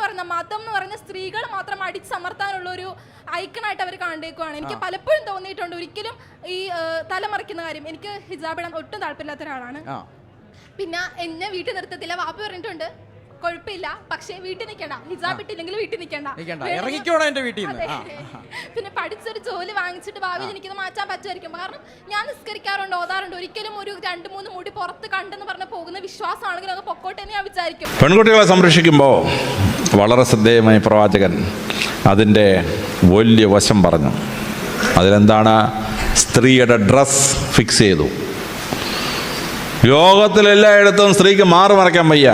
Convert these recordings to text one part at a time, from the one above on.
പറഞ്ഞ മതം എന്ന് പറഞ്ഞ സ്ത്രീകൾ മാത്രം അടിച്ചമർത്താനുള്ള ഒരു ഐക്കണായിട്ട് അവർ കണ്ടേക്കുവാണ്. എനിക്ക് പലപ്പോഴും തോന്നിയിട്ടുണ്ട്, ഒരിക്കലും ഈ തലമറിക്കുന്ന കാര്യം, എനിക്ക് ഹിജാബ് ഇടാൻ ഒട്ടും താല്പര്യമില്ലാത്ത ഒരാളാണ്. പിന്നെ എന്നെ വീട്ടിൽ നിർത്തത്തില്ല. വാപ്പ പറഞ്ഞിട്ടുണ്ട് കുഴപ്പമില്ല, പക്ഷേ വീട്ടിൽ നിൽക്കണ്ട, ഹിജാബ് ഇട്ടില്ലെങ്കിൽ വീട്ടിൽ നിൽക്കണ്ട, ഇറങ്ങിക്കോണം എന്റെ വീട്ടിൽ നിന്ന്. പിന്നെ പഠിച്ചൊരു ജോലി വാങ്ങിച്ചിട്ട് ഭാവിയിൽ എനിക്കത് മാറ്റാൻ പറ്റുമായിരിക്കും. കാരണം ഞാൻ നിസ്കരിക്കാറുണ്ട്, ഓതാറുണ്ട്. ഒരിക്കലും ഒരു 2-3 മുടി പുറത്ത് കണ്ടെന്ന് പറഞ്ഞ് പോകുന്ന വിശ്വാസമാണെങ്കിൽ അത് പൊക്കോട്ടെ എന്ന് ഞാൻ വിചാരിക്കും. പെൺകുട്ടികളെ സംരക്ഷിക്കുമ്പോൾ വളരെ ശ്രദ്ധേയമായി പ്രവാചകൻ അതിൻ്റെ വലിയ വശം പറഞ്ഞു. അതിലെന്താണ്? സ്ത്രീയുടെ ഡ്രസ് ഫിക്സ് ചെയ്തു. ലോകത്തിലെല്ലായിടത്തും സ്ത്രീക്ക് മാറ് മറയ്ക്കാൻ വയ്യ.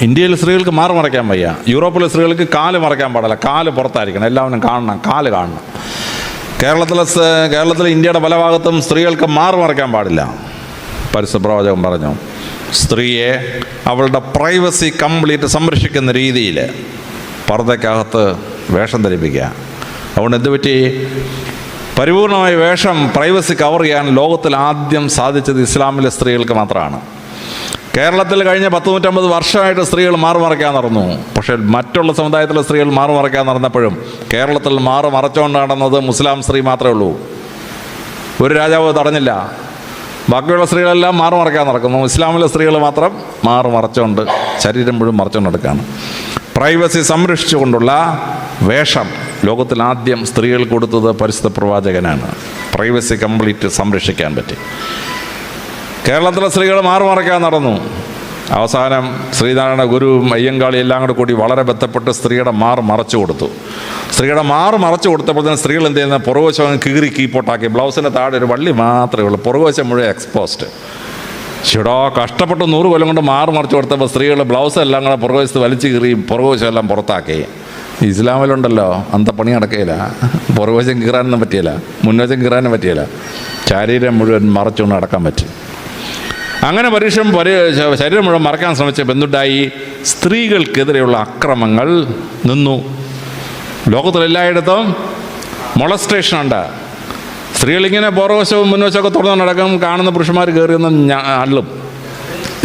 ഇന്ത്യയിൽ സ്ത്രീകൾക്ക് മാറ് മറയ്ക്കാൻ വയ്യ. യൂറോപ്പിലെ സ്ത്രീകൾക്ക് കാല് മറയ്ക്കാൻ പാടില്ല, കാല് പുറത്തായിരിക്കണം, എല്ലാവരും കാണണം, കാല് കാണണം. കേരളത്തിലെ ഇന്ത്യയുടെ പല ഭാഗത്തും സ്ത്രീകൾക്ക് മാറ് മറയ്ക്കാൻ പാടില്ല. പരിശുദ്ധ പ്രവാചകൻ പറഞ്ഞു, സ്ത്രീയെ അവളുടെ പ്രൈവസി കംപ്ലീറ്റ് സംരക്ഷിക്കുന്ന രീതിയിൽ പർദ്ദയ്ക്കകത്ത് വേഷം ധരിപ്പിക്കുക. അതുകൊണ്ട് എന്തുപറ്റി? പരിപൂർണമായ വേഷം, പ്രൈവസി കവർ ചെയ്യാൻ ലോകത്തിൽ ആദ്യം സാധിച്ചത് ഇസ്ലാമിലെ സ്ത്രീകൾക്ക് മാത്രമാണ്. കേരളത്തിൽ കഴിഞ്ഞ 150 വർഷമായിട്ട് സ്ത്രീകൾ മാറുമറയ്ക്കാൻ നടന്നു. പക്ഷേ മറ്റുള്ള സമുദായത്തിലെ സ്ത്രീകൾ മാറുമറയ്ക്കാൻ നടന്നപ്പോഴും കേരളത്തിൽ മറച്ചുകൊണ്ട് നടന്നത് മുസ്ലിം സ്ത്രീ മാത്രമേ ഉള്ളൂ. ഒരു രാജാവ് തടഞ്ഞില്ല. ബാക്കിയുള്ള സ്ത്രീകളെല്ലാം മാറുമറയ്ക്കാൻ നടക്കുന്നു. ഇസ്ലാമിലെ സ്ത്രീകൾ മാത്രം മറച്ചുകൊണ്ട്, ശരീരം മുഴുവൻ മറച്ചുകൊണ്ട് നടക്കുകയാണ്. പ്രൈവസി സംരക്ഷിച്ചുകൊണ്ടുള്ള വേഷം ലോകത്തിൽ ആദ്യം സ്ത്രീകൾ കൊടുത്തത് പരിശുദ്ധ പ്രവാചകനാണ്. പ്രൈവസി കംപ്ലീറ്റ് സംരക്ഷിക്കാൻ പറ്റി. കേരളത്തിലെ സ്ത്രീകൾ മാറുമറയ്ക്കാൻ നടന്നു. അവസാനം ശ്രീനാരായണ ഗുരുവും അയ്യങ്കാളി എല്ലാം കൂടി വളരെ ബന്ധപ്പെട്ട് സ്ത്രീയുടെ മറച്ചു കൊടുത്തു. സ്ത്രീയുടെ മറച്ചു കൊടുത്തപ്പോൾ തന്നെ സ്ത്രീകൾ എന്ത് ചെയ്യുന്നത്? പുറകുവശം കീറി കീപ്പോട്ടാക്കി. ബ്ലൗസിൻ്റെ താഴെ ഒരു വള്ളി മാത്രമേ ഉള്ളൂ, പുറകുവശം മുഴുവൻ എക്സ്പോസ്ഡ്. ചേടാ, കഷ്ടപ്പെട്ട് 100 കൊല്ലം കൊണ്ട് മറച്ചു കൊടുത്തപ്പോൾ സ്ത്രീകൾ ബ്ലൗസ് എല്ലാം കൂടെ പുറകുവശത്ത് വലിച്ചു കീറി പുറകുവശം എല്ലാം പുറത്താക്കി. ഇസ്ലാമിലുണ്ടല്ലോ അന്തപ്പണി നടക്കുകയില്ല. പുറകുവശം കീറാനൊന്നും പറ്റിയില്ല, മുൻവശം കീറാനും പറ്റിയില്ല. ശരീരം മുഴുവൻ മറച്ചുകൊണ്ട് നടക്കാൻ പറ്റും. അങ്ങനെ ശരീരം മുഴുവൻ മറക്കാൻ ശ്രമിച്ചപ്പോൾ എന്തുണ്ടായി? സ്ത്രീകൾക്കെതിരെയുള്ള അക്രമങ്ങൾ നിന്നു. ലോകത്തിലെല്ലായിടത്തും മൊളസ്റ്റേഷനുണ്ട്. സ്ത്രീകളിങ്ങനെ പുറവശവും മുൻവശമൊക്കെ തുറന്നു നടക്കും. കാണുന്ന പുരുഷന്മാർ കയറിയൊന്നും അള്ളും.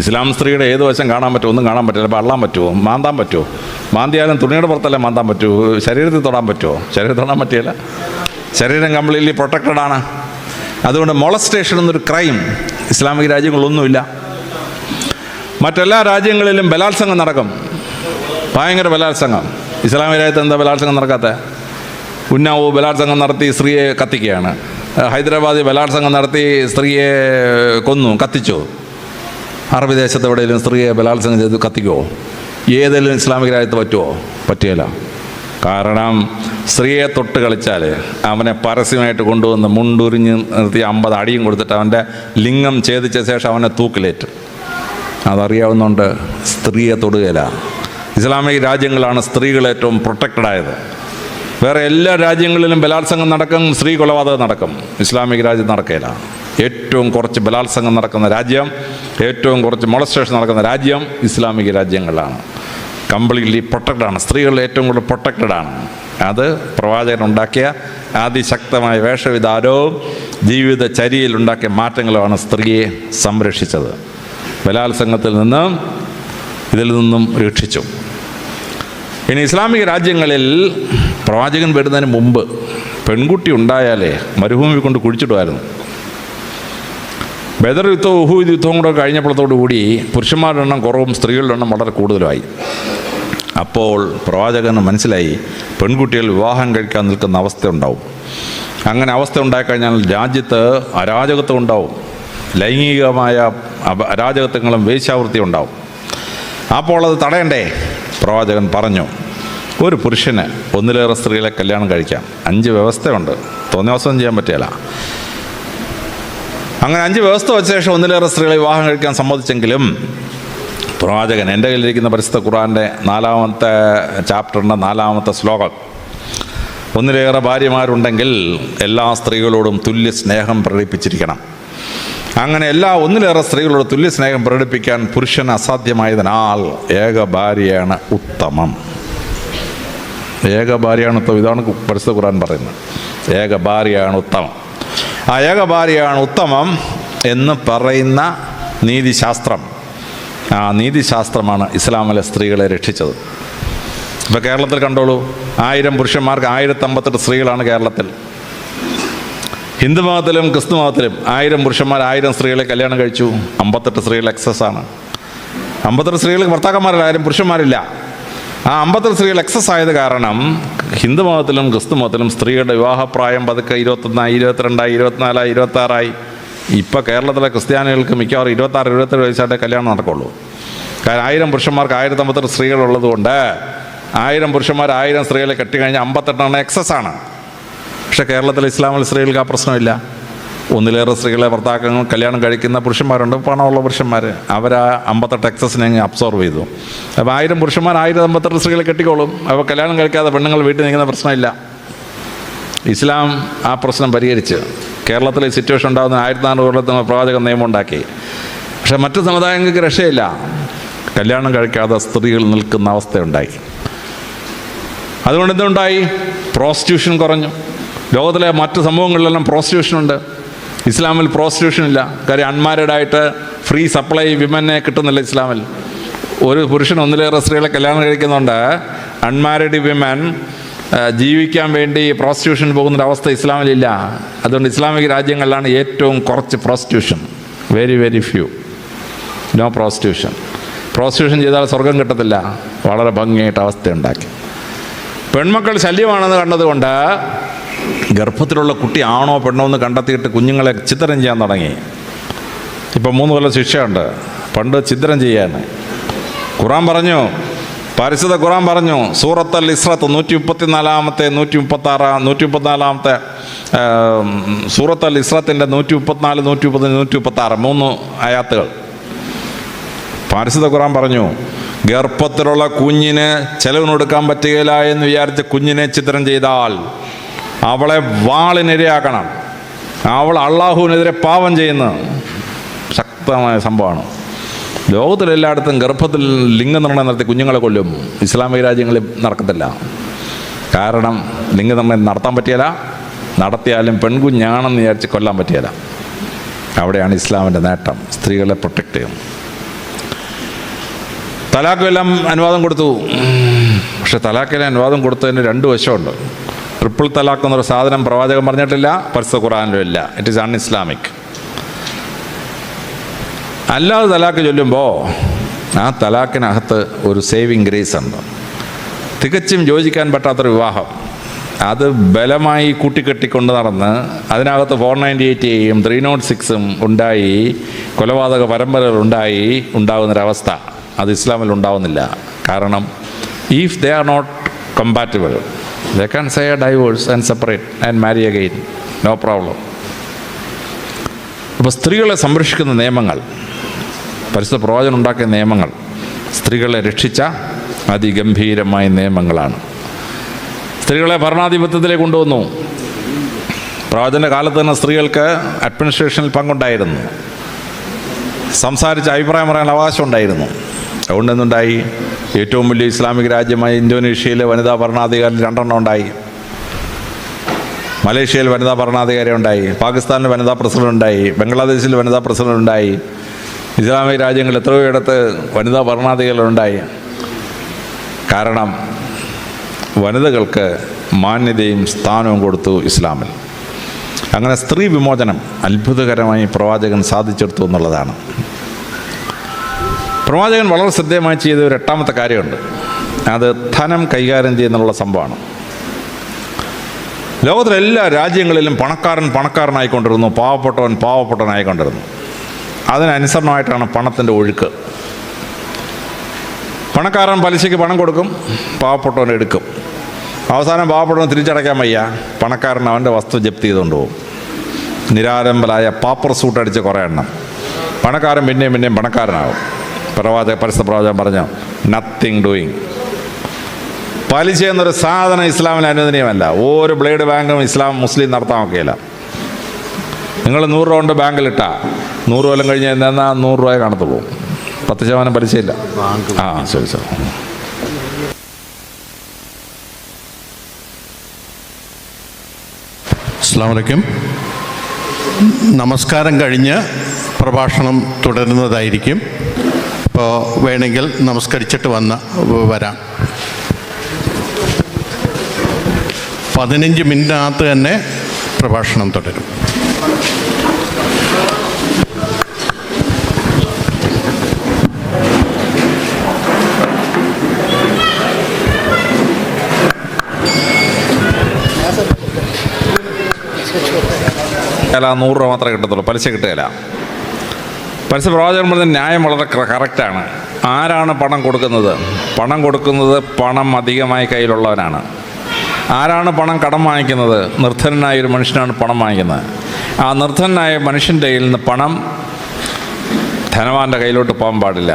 ഇസ്ലാം സ്ത്രീയുടെ ഏത് വശം കാണാൻ പറ്റുമോ? ഒന്നും കാണാൻ പറ്റില്ല. അപ്പോൾ അള്ളാൻ പറ്റുമോ? മാന്താൻ പറ്റുമോ? മാന്തിയാലും തുണിയുടെ പുറത്തല്ലേ മാന്താൻ പറ്റുമോ? ശരീരത്തിൽ തൊടാൻ പറ്റുമോ? ശരീരത്തിൽ തൊടാൻ പറ്റില്ല. ശരീരം കംപ്ലീറ്റ്ലി പ്രൊട്ടക്റ്റഡാണ്. അതുകൊണ്ട് മൊളസ്റ്റേഷൻ എന്നൊരു ക്രൈം ഇസ്ലാമിക രാജ്യങ്ങളൊന്നുമില്ല. മറ്റെല്ലാ രാജ്യങ്ങളിലും ബലാത്സംഗം നടക്കും, ഭയങ്കര ബലാത്സംഗം. ഇസ്ലാമിക രാജ്യത്ത് എന്താ ബലാത്സംഗം നടക്കാത്ത? ഉന്നാവോ ബലാത്സംഗം നടത്തി സ്ത്രീയെ കത്തിക്കുകയാണ്. ഹൈദരാബാദിൽ ബലാത്സംഗം നടത്തി സ്ത്രീയെ കൊന്നു, കത്തിച്ചു. അറബി ദേശത്ത് എവിടെയെങ്കിലും സ്ത്രീയെ ബലാത്സംഗം ചെയ്ത് കത്തിക്കുമോ? ഏതെങ്കിലും ഇസ്ലാമിക രാജ്യത്ത് പറ്റുമോ? പറ്റില്ല. കാരണം സ്ത്രീയെ തൊട്ട് കളിച്ചാൽ അവനെ പരസ്യമായിട്ട് കൊണ്ടുവന്ന് മുണ്ടുരിഞ്ഞ് നിർത്തി 50 അടിയും കൊടുത്തിട്ട് അവൻ്റെ ലിംഗം ഛേദിച്ച ശേഷം അവനെ തൂക്കിലേറ്റും. അതറിയാവുന്നതുകൊണ്ട് സ്ത്രീയെ തൊടുകയില്ല. ഇസ്ലാമിക രാജ്യങ്ങളാണ് സ്ത്രീകൾ ഏറ്റവും പ്രൊട്ടക്റ്റഡായത്. വേറെ എല്ലാ രാജ്യങ്ങളിലും ബലാത്സംഗം നടക്കും, സ്ത്രീ കൊലപാതകം നടക്കും. ഇസ്ലാമിക രാജ്യം നടക്കുകയില്ല. ഏറ്റവും കുറച്ച് ബലാത്സംഗം നടക്കുന്ന രാജ്യം, ഏറ്റവും കുറച്ച് മൊളസ്റ്റേഷൻ നടക്കുന്ന രാജ്യം ഇസ്ലാമിക രാജ്യങ്ങളാണ്. കംപ്ലീറ്റ്ലി പ്രൊട്ടക്റ്റഡാണ്. സ്ത്രീകൾ ഏറ്റവും കൂടുതൽ പ്രൊട്ടക്റ്റഡാണ്. അത് പ്രവാചകൻ ഉണ്ടാക്കിയ അതിശക്തമായ വേഷവിധാനവും ജീവിതചര്യയിലുണ്ടാക്കിയ മാറ്റങ്ങളുമാണ് സ്ത്രീയെ സംരക്ഷിച്ചത്. ബലാത്സംഗത്തിൽ നിന്നും ഇതിൽ നിന്നും രക്ഷിച്ചു. ഇനി ഇസ്ലാമിക രാജ്യങ്ങളിൽ പ്രവാചകൻ വരുന്നതിന് മുമ്പ് പെൺകുട്ടി ഉണ്ടായാലേ മരുഭൂമി കൊണ്ട് കുഴിച്ചിടുമായിരുന്നു. ബദർ യുദ്ധവും ഉഹൂദ് യുദ്ധവും കൂടെ കഴിഞ്ഞപ്പോഴത്തോടുകൂടി പുരുഷന്മാരുടെ എണ്ണം കുറവും സ്ത്രീകളുടെ എണ്ണം വളരെ കൂടുതലുമായി. അപ്പോൾ പ്രവാചകന് മനസ്സിലായി പെൺകുട്ടികൾ വിവാഹം കഴിക്കാൻ നിൽക്കുന്ന അവസ്ഥ ഉണ്ടാവും. അങ്ങനെ അവസ്ഥ ഉണ്ടായിക്കഴിഞ്ഞാൽ രാജ്യത്ത് അരാജകത്വം ഉണ്ടാവും, ലൈംഗികമായ അരാജകത്വങ്ങളും വേശ്യാവൃത്തി ഉണ്ടാവും. അപ്പോൾ അത് തടയണ്ടേ? പ്രവാചകൻ പറഞ്ഞു, ഒരു പുരുഷന് 1-ലേറെ സ്ത്രീകളെ കല്യാണം കഴിക്കാം. 5 വ്യവസ്ഥയുണ്ട്, തോന്നിവാസം ചെയ്യാൻ പറ്റില്ല. അങ്ങനെ 5 വ്യവസ്ഥ വെച്ച ശേഷം 1-ലേറെ സ്ത്രീകളെ വിവാഹം കഴിക്കാൻ സമ്മതിച്ചെങ്കിലും പ്രവാചകൻ, എൻ്റെ കയ്യിലിരിക്കുന്ന പരിശുദ്ധ ഖുർആൻ്റെ 4-ാമത്തെ ചാപ്റ്ററിൻ്റെ 4-ാമത്തെ ശ്ലോകം, 1-ലേറെ ഭാര്യമാരുണ്ടെങ്കിൽ എല്ലാ സ്ത്രീകളോടും തുല്യ സ്നേഹം പ്രകടിപ്പിച്ചിരിക്കണം. അങ്ങനെ 1-ലേറെ സ്ത്രീകളോട് തുല്യ സ്നേഹം പ്രകടിപ്പിക്കാൻ പുരുഷൻ അസാധ്യമായതിനാൽ ഏക ഭാര്യയാണ് ഉത്തമം. ഏക ഭാര്യയാണ് ഉത്തമം. ഇതാണ് പരിശുദ്ധ ഖുർആൻ പറയുന്നത്. ഏക ഭാര്യയാണ് ഉത്തമം. ആ ഏക ഭാര്യയാണ് ഉത്തമം എന്ന് പറയുന്ന നീതിശാസ്ത്രം, ആ നീതിശാസ്ത്രമാണ് ഇസ്ലാമിലെ സ്ത്രീകളെ രക്ഷിച്ചത്. ഇപ്പോൾ കേരളത്തിൽ കണ്ടോളൂ, 1000 പുരുഷന്മാർക്ക് 1058 സ്ത്രീകളാണ് കേരളത്തിൽ. ഹിന്ദു മതത്തിലും ക്രിസ്തു മതത്തിലും 1000 പുരുഷന്മാർ 1000 സ്ത്രീകളെ കല്യാണം കഴിച്ചു. 58 സ്ത്രീകൾ എക്സസ് ആണ്. 58 സ്ത്രീകൾക്ക് ഭർത്താക്കന്മാരില്ല, 1000 പുരുഷന്മാരില്ല. ആ 58 സ്ത്രീകൾ എക്സസ് ആയത് കാരണം ഹിന്ദു മതത്തിലും ക്രിസ്തു മതത്തിലും സ്ത്രീകളുടെ വിവാഹപ്രായം പതുക്കെ 21, 22, 24, 26. ഇപ്പോൾ കേരളത്തിലെ ക്രിസ്ത്യാനികൾക്ക് മിക്കവാറും 26, 27 വയസ്സായിട്ടേ കല്യാണം നടക്കുള്ളൂ. കാരണം 1000 പുരുഷന്മാർക്ക് 1058 സ്ത്രീകളുള്ളതുകൊണ്ട് 1000 പുരുഷന്മാർ 1000 സ്ത്രീകളെ കെട്ടിക്കഴിഞ്ഞാൽ 58 എക്സസ് ആണ്. പക്ഷേ കേരളത്തിലെ ഇസ്ലാമിൽ സ്ത്രീകൾക്ക് ആ പ്രശ്നമില്ല. ഒന്നിലേറെ സ്ത്രീകളെ ഭർത്താക്കങ്ങൾ കല്യാണം കഴിക്കുന്ന പുരുഷന്മാരുണ്ട്, പണമുള്ള പുരുഷന്മാർ. അവർ ആ 58 എക്സസിനെ അങ്ങ് അബ്സോർവ് ചെയ്തു. അപ്പോൾ 1000 പുരുഷന്മാർ 1058 സ്ത്രീകളെ കെട്ടിക്കോളും. അപ്പോൾ കല്യാണം കഴിക്കാതെ പെണ്ണുങ്ങൾ വീട്ടിൽ നിൽക്കുന്ന പ്രശ്നമില്ല. ഇസ്ലാം ആ പ്രശ്നം പരിഹരിച്ച് കേരളത്തിലെ സിറ്റുവേഷൻ ഉണ്ടാകുന്ന 1400 കൊല്ലത്തിന് പ്രവാചകൻ നിയമം ഉണ്ടാക്കി. പക്ഷേ മറ്റു സമുദായങ്ങൾക്ക് രക്ഷയില്ല. കല്യാണം കഴിക്കാതെ സ്ത്രീകൾ നിൽക്കുന്ന അവസ്ഥയുണ്ടായി. അതുകൊണ്ട് എന്തുണ്ടായി? പ്രോസ്റ്റിറ്റ്യൂഷൻ കുറഞ്ഞു. ലോകത്തിലെ മറ്റ് സംഭവങ്ങളിലെല്ലാം പ്രോസ്റ്റിറ്റ്യൂഷനുണ്ട്. ഇസ്ലാമിൽ പ്രോസ്റ്റിറ്റ്യൂഷൻ ഇല്ല. കാര്യം അൺമാരീഡായിട്ട് ഫ്രീ സപ്ലൈ വിമനെ കിട്ടുന്നില്ല ഇസ്ലാമിൽ. ഒരു പുരുഷൻ ഒന്നിലേറെ സ്ത്രീകളെ കല്യാണം കഴിക്കുന്നുണ്ട്. അൺമാരീഡ് വിമൻ ജീവിക്കാൻ വേണ്ടി പ്രോസ്റ്റിറ്റ്യൂഷൻ പോകുന്നൊരവസ്ഥ ഇസ്ലാമിലില്ല. അതുകൊണ്ട് ഇസ്ലാമിക രാജ്യങ്ങളിലാണ് ഏറ്റവും കുറച്ച് prostitution. Very very few. No prostitution. Prostitution ചെയ്താൽ സ്വർഗം കിട്ടത്തില്ല. വളരെ ഭംഗിയായിട്ട് അവസ്ഥയുണ്ടാക്കി. പെൺമക്കൾ ശല്യമാണെന്ന് കണ്ടതുകൊണ്ട് ഗർഭത്തിലുള്ള കുട്ടി ആണോ പെണ്ണോ എന്ന് കണ്ടെത്തിയിട്ട് കുഞ്ഞുങ്ങളെ ചിത്രം ചെയ്യാൻ തുടങ്ങി. ഇപ്പം 3 കൊല്ലം ശിക്ഷയുണ്ട്. പണ്ട് ചിത്രം ചെയ്യാൻ ഖുർആൻ പറഞ്ഞു, പരിശുദ്ധ ഖുർആൻ പറഞ്ഞു, സൂറത്തുൽ ഇസ്രത്ത് 134, 134 സൂറത്തുൽ ഇസ്രത്തിൻ്റെ 134, 135, 136 3 ആയാത്തുകൾ. പരിശുദ്ധ ഖുർആൻ പറഞ്ഞു, ഗർഭത്തിലുള്ള കുഞ്ഞിന് ചെലവിനെടുക്കാൻ പറ്റുകയില്ല എന്ന് വിചാരിച്ച് കുഞ്ഞിനെ ചിത്രം ചെയ്താൽ അവളെ വാളിനിരയാക്കണം. അവൾ അള്ളാഹുവിനെതിരെ പാപം ചെയ്യുന്ന ശക്തമായ സംഭവമാണ്. ലോകത്തിലെല്ലായിടത്തും ഗർഭത്തിൽ ലിംഗനിർണ്ണയം നടത്തി കുഞ്ഞുങ്ങളെ കൊല്ലും. ഇസ്ലാമിക രാജ്യങ്ങളിൽ നടക്കത്തില്ല. കാരണം ലിംഗനിർണ്ണയം നടത്താൻ പറ്റിയല്ല. നടത്തിയാലും പെൺകുഞ്ഞാണെന്ന് വിചാരിച്ച് കൊല്ലാൻ പറ്റിയല്ല. അവിടെയാണ് ഇസ്ലാമിൻ്റെ നേട്ടം. സ്ത്രീകളെ പ്രൊട്ടക്റ്റ് ചെയ്യും. തലാഖെല്ലാം അനുവാദം കൊടുത്തു. പക്ഷെ തലാഖെല്ലാം അനുവാദം കൊടുത്തതിന് 2 വശമുണ്ട്. ട്രിപ്പിൾ തലാഖ് എന്നൊരു സാധനം പ്രവാചകൻ പറഞ്ഞിട്ടില്ല, പരിശുദ്ധ ഖുർആനിലും ഇല്ല. It is un-Islamic. അല്ലാതെ തലാഖ് ചൊല്ലുമ്പോൾ ആ തലാഖിനകത്ത് ഒരു സേവിങ് ഗ്രേസ് ഉണ്ട്. തികച്ചും യോജിക്കാൻ പറ്റാത്തൊരു വിവാഹം അത് ബലമായി കൂട്ടിക്കെട്ടിക്കൊണ്ട് നടന്ന് അതിനകത്ത് 498 306 ഉണ്ടായി കൊലപാതക പരമ്പരകൾ ഉണ്ടാകുന്നൊരവസ്ഥ അത് ഇസ്ലാമിൽ ഉണ്ടാവുന്നില്ല. കാരണം if they are not compatible they can say a divorce and separate and marry again, no problem. അപ്പോൾ സ്ത്രീകളെ സംരക്ഷിക്കുന്ന നിയമങ്ങൾ, പരിശുദ്ധ പ്രവാചകൻ ഉണ്ടാക്കിയ നിയമങ്ങൾ സ്ത്രീകളെ രക്ഷിച്ച അതിഗംഭീരമായ നിയമങ്ങളാണ്. സ്ത്രീകളെ ഭരണാധിപത്യത്തിലേക്ക് കൊണ്ടുവന്നു. പ്രവാചകൻ്റെ കാലത്ത് തന്നെ സ്ത്രീകൾക്ക് അഡ്മിനിസ്ട്രേഷനിൽ പങ്കുണ്ടായിരുന്നു. സംസാരിച്ച് അഭിപ്രായം പറയാൻ അവകാശം ഉണ്ടായിരുന്നു. അതുകൊണ്ട് എന്തുണ്ടായി? ഏറ്റവും വലിയ ഇസ്ലാമിക രാജ്യമായ ഇന്തോനേഷ്യയിലെ വനിതാ ഭരണാധികാരി 2 ഉണ്ടായി. മലേഷ്യയിൽ വനിതാ ഭരണാധികാരി ഉണ്ടായി. പാകിസ്ഥാനിൽ വനിതാ പ്രസിഡന്റ് ഉണ്ടായി. ബംഗ്ലാദേശിൽ വനിതാ പ്രസിഡന്റ് ഉണ്ടായി. ഇസ്ലാമിക രാജ്യങ്ങളിൽ എത്രയോ ഇടത്ത് വനിതാ ഭരണാധികാരികളുണ്ടായി. കാരണം വനിതകൾക്ക് മാന്യതയും സ്ഥാനവും കൊടുത്തു ഇസ്ലാമിൽ. അങ്ങനെ സ്ത്രീ വിമോചനം അത്ഭുതകരമായി പ്രവാചകൻ സാധിച്ചെടുത്തു എന്നുള്ളതാണ്. പ്രവാചകൻ വളരെ ശ്രദ്ധേയമായി ചെയ്ത ഒരു 8ാമത്തെ കാര്യമുണ്ട്. അത് ധനം കൈകാര്യം ചെയ്യുന്നുള്ള സംഭവമാണ്. ലോകത്തിലെ എല്ലാ രാജ്യങ്ങളിലും പണക്കാരനായിക്കൊണ്ടിരുന്നു, പാവപ്പെട്ടവനായിക്കൊണ്ടിരുന്നു. അതിനനുസരണമായിട്ടാണ് പണത്തിൻ്റെ ഒഴുക്ക്. പണക്കാരൻ പലിശയ്ക്ക് പണം കൊടുക്കും, പാവപ്പെട്ടവൻ എടുക്കും. അവസാനം പാവപ്പെട്ടവൻ തിരിച്ചടയ്ക്കാൻ വയ്യ, പണക്കാരൻ അവൻ്റെ വസ്തു ജപ്തി ചെയ്തുകൊണ്ട് പോകും. നിരാലംബലായ പാപ്പർ സൂട്ടടിച്ച് കുറേ എണ്ണം. പണക്കാരൻ പിന്നെയും പണക്കാരനാകും. പരിശുദ്ധ പ്രവാചകൻ പറഞ്ഞു, നത്തിങ് ഡൂയിങ്. പലിശ എന്നൊരു സാധനം ഇസ്ലാമിന് അനുവദനീയമല്ല. ഒരു ബ്ലേഡ് ബാങ്കും മുസ്ലിം നടത്താൻ ഒക്കെയില്ല. നിങ്ങൾ 100 രൂപ കൊണ്ട് ബാങ്കിലിട്ടാൽ 100 കൊല്ലം കഴിഞ്ഞ് എന്നാൽ 100 രൂപയെ കാണത്തുള്ളൂ. 10% പലിശയില്ല. ശരി സാർ. അസ്സലാമു അലൈക്കും. നമസ്കാരം കഴിഞ്ഞ് പ്രഭാഷണം തുടരുന്നതായിരിക്കും. അപ്പോൾ വേണമെങ്കിൽ നമസ്കരിച്ചിട്ട് വരാം. 15 മിനിറ്റിനകത്ത് തന്നെ പ്രഭാഷണം തുടരും. അല്ല, 100 രൂപ മാത്രമേ കിട്ടത്തുള്ളൂ, പലിശ കിട്ടുകയില്ല. പലിശ പ്രവാചകൻ പറഞ്ഞ ന്യായം വളരെ കറക്റ്റാണ്. ആരാണ് പണം കൊടുക്കുന്നത്? പണം കൊടുക്കുന്നത് പണം അധികമായി കയ്യിലുള്ളവനാണ്. ആരാണ് പണം കടം വാങ്ങിക്കുന്നത്? നിർധനനായ ഒരു മനുഷ്യനാണ് പണം വാങ്ങിക്കുന്നത്. ആ നിർധനനായ മനുഷ്യൻ്റെ കയ്യിൽ നിന്ന് പണം ധനവാൻ്റെ കയ്യിലോട്ട് പോകാൻ പാടില്ല.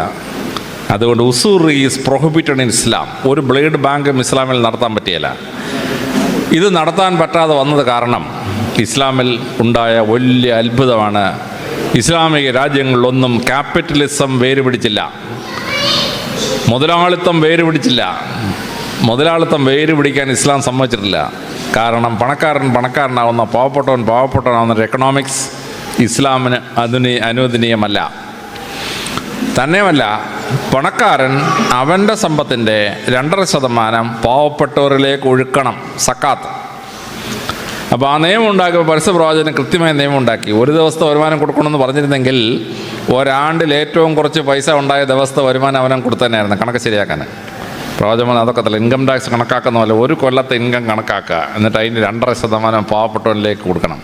അതുകൊണ്ട് ഉസൂർ ഈസ് പ്രൊഹിബിറ്റഡ് ഇൻ ഇസ്ലാം. ഒരു ബ്ലേഡ് ബാങ്കും ഇസ്ലാമിൽ നടത്താൻ പറ്റിയില്ല. ഇത് നടത്താൻ പറ്റാതെ വന്നത് കാരണം ഇസ്ലാമിൽ ഉണ്ടായ വലിയ അത്ഭുതമാണ്. ഇസ്ലാമിക രാജ്യങ്ങളിലൊന്നും ക്യാപിറ്റലിസം വേരുപിടിച്ചില്ല, മുതലാളിത്തം വേരുപിടിച്ചില്ല. മുതലാളിത്തം വേരുപിടിക്കാൻ ഇസ്ലാം സമ്മതിച്ചിട്ടില്ല. കാരണം പണക്കാരനാവുന്ന, പാവപ്പെട്ടവനാവുന്ന ഒരു എക്കണോമിക്സ് ഇസ്ലാമിന് അനുവദനീയമല്ല. തന്നെയുമല്ല, പണക്കാരൻ അവൻ്റെ സമ്പത്തിൻ്റെ 2.5% പാവപ്പെട്ടവരിലേക്ക് ഒഴുക്കണം, സക്കാത്ത്. അപ്പോൾ ആ നിയമം ഉണ്ടാക്കിയപ്പോൾ പരസ്യപ്രവാചകന് കൃത്യമായ നിയമം ഉണ്ടാക്കി. ഒരു ദിവസത്തെ വരുമാനം കൊടുക്കണമെന്ന് പറഞ്ഞിരുന്നെങ്കിൽ ഒരാണ്ടിൽ ഏറ്റവും കുറച്ച് പൈസ ഉണ്ടായ ദിവസത്തെ വരുമാനം അവനും കൊടുത്തന്നെയായിരുന്നു കണക്ക് ശരിയാക്കാൻ. പ്രവാചകൻ അതൊക്കെ തല്ല, ഇൻകം ടാക്സ് കണക്കാക്കുന്ന പോലെ ഒരു കൊല്ലത്തെ ഇൻകം കണക്കാക്കുക, എന്നിട്ട് അതിൻ്റെ 2.5% പാവപ്പെട്ടവനിലേക്ക് കൊടുക്കണം.